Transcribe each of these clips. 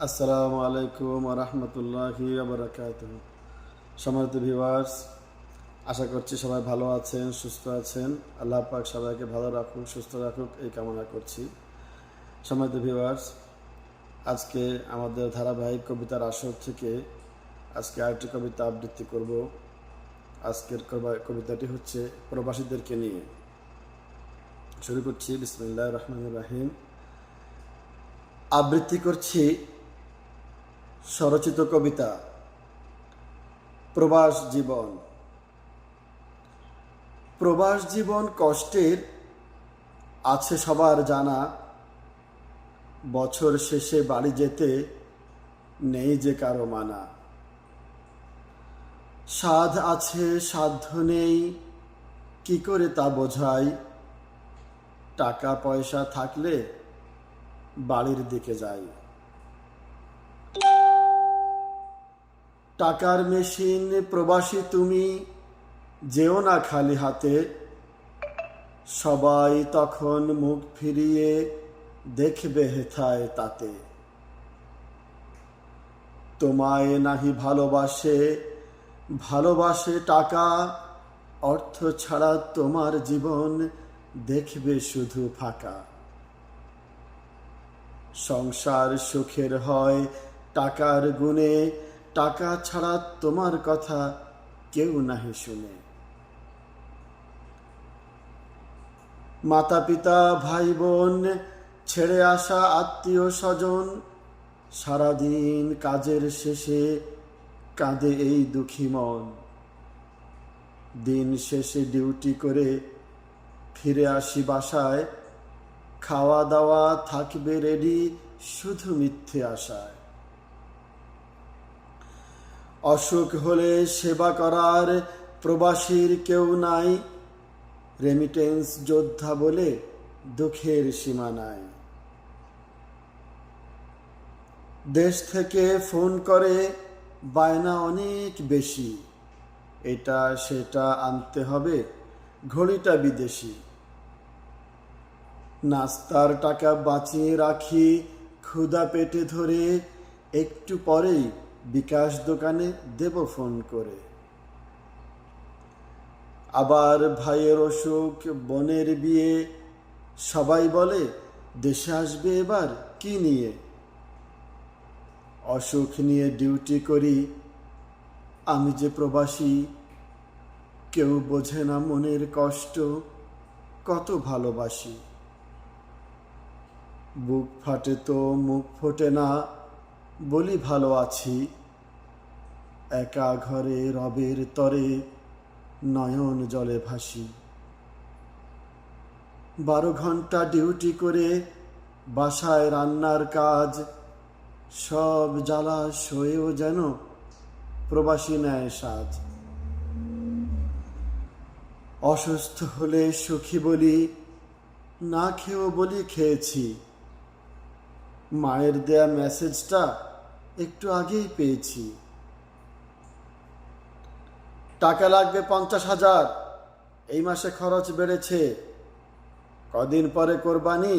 আসসালামু আলাইকুম রহমতুল্লাহি বারাকাতুহু। সম্মানিত ভিউয়ার্স, আশা করছি সবাই ভালো আছেন, সুস্থ আছেন। আল্লাহ পাক সবাইকে ভালো রাখুক, সুস্থ রাখুক, এই কামনা করছি। সম্মানিত ভিউয়ার্স, আজকে আমাদের ধারাবাহিক কবিতার আসর থেকে আজকে আরেকটি কবিতা আবৃত্তি করব। আজকের কবিতাটি হচ্ছে প্রবাসীদেরকে নিয়ে। শুরু করছি। বিসমিল্লাহির রহমানির রহিম। আবৃত্তি করছি স্বরচিত কবিতা প্রবাস জীবন। প্রবাস জীবন কষ্টের আছে সবার জানা, বছর শেষে বাড়ি যেতে নেই যে কারো মানা। সাধ আছে সাধ্য নেই, কি করে তা বোঝাই, টাকা পয়সা থাকলে বাড়ির দিকে যাই। টাকার মেশিন প্রবাসী তুমি, যেও না খালি হাতে, সবাই তখন মুখ ফিরিয়ে দেখবে হেথায় তাতে। তোমায় নাহি ভালোবাসে, ভালোবাসে টাকা, অর্থ ছাড়া তোমার জীবন দেখবে শুধু ফাঁকা। সংসার সুখের হয় টাকার গুণে, টাকা ছাড়া তোমার কথা কেউ নাহি শুনে। মাতা পিতা ভাই বোন ছেড়ে আসা আত্মীয় স্বজন, সারাদিন কাজের শেষে কাঁদে এই দুঃখী মন। দিন শেষে ডিউটি করে ফিরে আসি বাসায়, খাওয়া দাওয়া থাকবে রেডি শুধু মিথ্যে আশায়। অসুখ হলে সেবা করার প্রবাসীর কেউ নাই, রেমিটেন্স যোদ্ধা বলে দুঃখের সীমা নাই। দেশ থেকে ফোন করে বায়না অনেক বেশি, এটা সেটা আনতে হবে, ঘড়িটা বিদেশি। নাস্তার টাকা বাঁচিয়ে রাখি ক্ষুধা পেটে ধরে, একটু পরেই বিকাশ দোকানে দেব ফোন করে। আবার ভাইয়ের অসুখ, বোনের বিয়ে, সবাই বলে দেশে আসবে এবার কি নিয়ে। অসুখ নিয়ে ডিউটি করি আমি যে প্রবাসী, কেউ বোঝে না মনের কষ্ট, কত ভালোবাসি। বুক ফাটে তো মুখ ফোটে না, বলি ভালো আছি, একা ঘরে রবের তরে নয়ন জলে ভাসি। 12 ঘন্টা ডিউটি করে বাসায় রান্নার কাজ, সব জ্বালা সয়েও যেন প্রবাসী নেয় সাজ। অসুস্থ হলে সুখী বলি, না খেয়েও বলি খেয়েছি, মায়ের দেয়া মেসেজটা একটু আগেই পেয়েছি। টাকা লাগবে 50,000, এই মাসে খরচ বেড়েছে, কদিন পরে কোরবানি,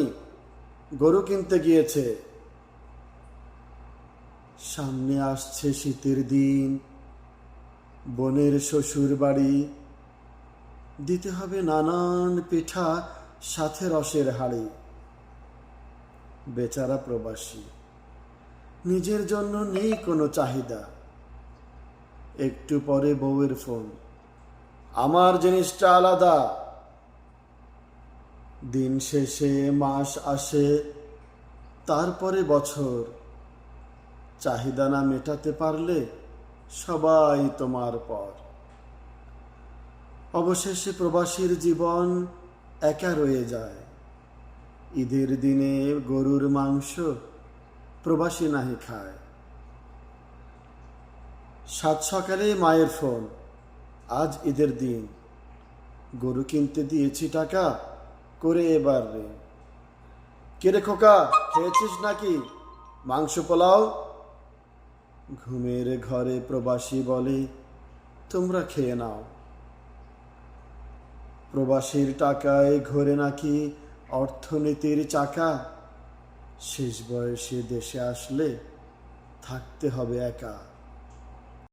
গরু কিনতে গিয়েছে। সামনে আসছে শীতের দিন, বোনের শ্বশুর বাড়ি, দিতে হবে নানান পিঠা, সাথে রসের হাড়ি। বেচারা প্রবাসী, নিজের জন্য নেই কোনো চাহিদা। একটু পরে বউয়ের ফোন, আমার জিনিসটা আলাদা। দিন শেষে মাস আসে, তারপরে বছর, চাহিদা না মেটাতে পারলে সবাই তোমার পর। অবশেষে প্রবাসীর জীবন একা রয়ে যায়। ঈদের দিনে গরুর মাংস প্রবাসী নাহি খায়। সাত সকালে মায়ের ফোন, আজ ঈদের দিন, গরু কিনতে দিয়েছি টাকা, করে এবার রে। কেরে খোকা, খেয়েছিস নাকি মাংস পোলাও? ঘুমের ঘরে প্রবাসী বলে, তোমরা খেয়ে নাও। প্রবাসীর টাকায় ঘোরে নাকি অর্থনীতির চাকা, শেষ বয়সে দেশে আসলে থাকতে হবে একা।